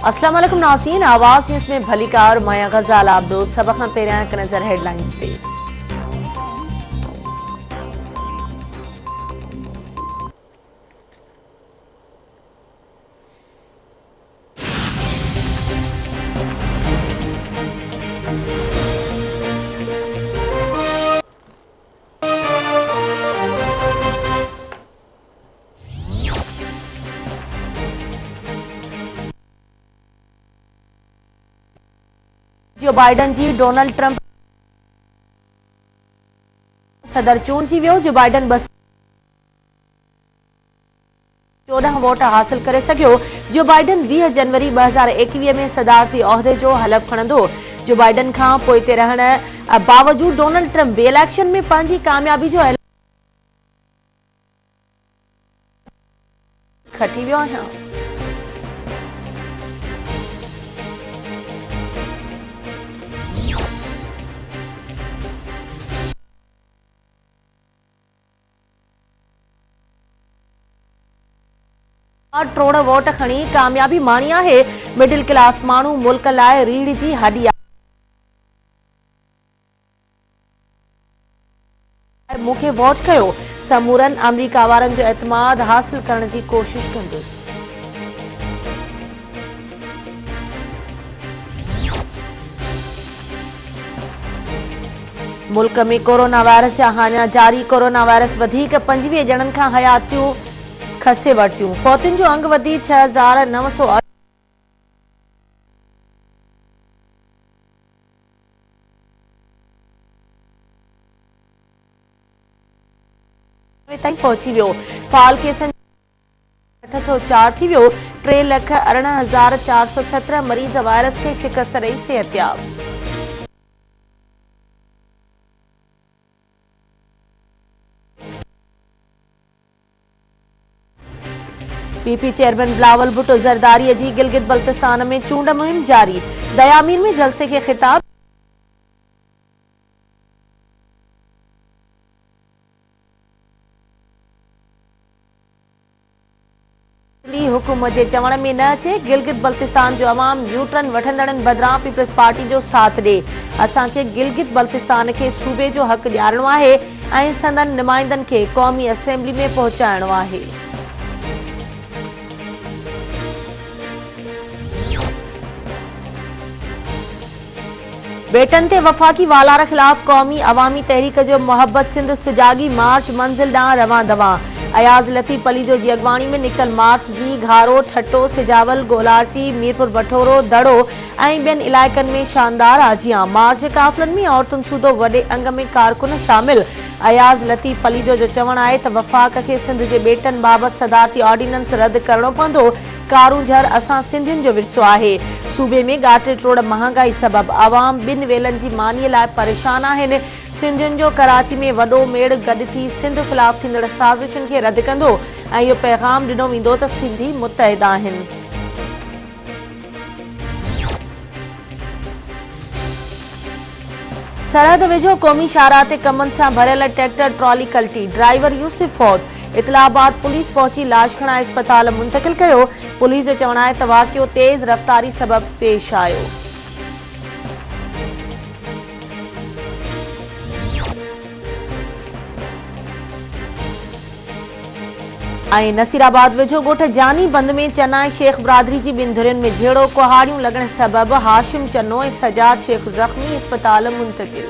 अस्सलाम वालेकुम नाज़रीन, आवाज़ न्यूज़ में भलीकार मया गज़ाल आबदो सबक खां पहिरियां हिकु नज़र हेडलाइंस ते। जो बाइडन जी डोनाल्ड ट्रंप सदर चूंडजी वियो। जो बाइडन 14 वोट हासिल करे सघियो। जो बाइडन 20 जनवरी 2021 में सदारती उहिदे जो हलफ खणंदो। जो बाइडन खां पोइते रहण बावजूद डोनाल्ड ट्रंप ॿिए इलेक्शन में पंहिंजी कामयाबी जो ऐलान खटी वियो आहियां। करोड़ वोट खणी कामयाबी माणी आहे। मिडिल क्लास माण्हू मुल्क लाइ रीढ़ जी हड्डी आहे। मूंखे वोट कयो। समूरनि अमरीका वारनि जो एतमाद हासिल करण जी कोशिश कंदुसि। मुल्क में कोरोना वायरस जा हानिया जारी। कोरोना वायरस वधीक 25 ॼणनि खां हयातियूं खसे वरतियूं। फौतुनि जो अंग वधी 6908 ताईं पहुची वियो। फाल केसनि 804 थी वियो। 3,18,417 मरीज़ वायरस खे शिकस्त ॾेई सिहतयाब। पीपी चेयरमैन बिलावल भुट्टो ज़रदारी जी गिलगित बल्तिस्तान में चूंड मुहिम जारी। दयामीन में जलसे के खिताब। हुकुम जे चवण में न अचे। गिलगित बल्तिस्तान जो अवाम न्यूट्रन वठंदड़नि बदिरां पीपल्स पार्टी जो साथ ॾे। असांखे गिलगित बल्तिस्तान खे सूबे जो हक़ ॾियारणो आहे ऐं संदनि नुमाइंदनि खे क़ौमी असेंबली में पहुचाइणो आहे। बेटन ते वफ़ाक़ी वालार ख़िलाफ़ क़ौमी अवामी तहरीक जो मोहब्बत सिंध सुजागी मार्च मंज़िल ॾांहुं रवां दवां। अयाज़ लतीफ़ पलीजो जी अॻवानी में निकल मार्च जी घारो, ठट्टो, सिजावल, गोलारची, मीरपुर बठोरो, दड़ो ऐं ॿियनि इलाइक़नि में शानदार आजियां। मार्च काफ़िलनि में औरतुनि सूधो वॾे अंग में कारकुन शामिल। अयाज़ लतीफ़ पलीजो जो चवणु आहे त वफ़ाक़ खे सिंध जे बेटनि बाबति सदारती ऑर्डिनेंस रद्द करणो पवंदो। कारूं झर असां सिंधियुनि जो विरसो आहे। सूबे में घाटे टोड़ महांगाई सबबि आवाम ॿिनि वेलनि जी मानीअ लाइ परेशान आहिनि। सिंधियुनि जो कराची में वॾो मेड़ गॾु थी सिंध ख़िलाफ़ थींदड़ साज़िशुनि खे रद्द कंदो ऐं इहो पैगाम ॾिनो वेंदो त सिंधी मुतहिद आहिनि। सरहद वेझो क़ौमी शाहराह ते कमनि सां भरियल ट्रैक्टर ट्रॉली कल्टी। ड्राइवर यूसुफ फौत। इतलाबाद पुलिस पहुची लाश खणाए अस्पताल मुंतक़िल कयो। पुलिस जो चवणु आहे त वाक़ियो तेज़ रफ़्तारी सबबि पेश आयो। ऐं नसीराबाद वेझो ॻोठ जानी बंद में चनाई शेख बिरादरी जी ॿिनि धुरियुनि में झेड़ो। कुहाड़ियूं लॻण सबबि हाशिम चनो ऐं सजाद शेख ज़ख़्मी अस्पताल मुंतक़िल।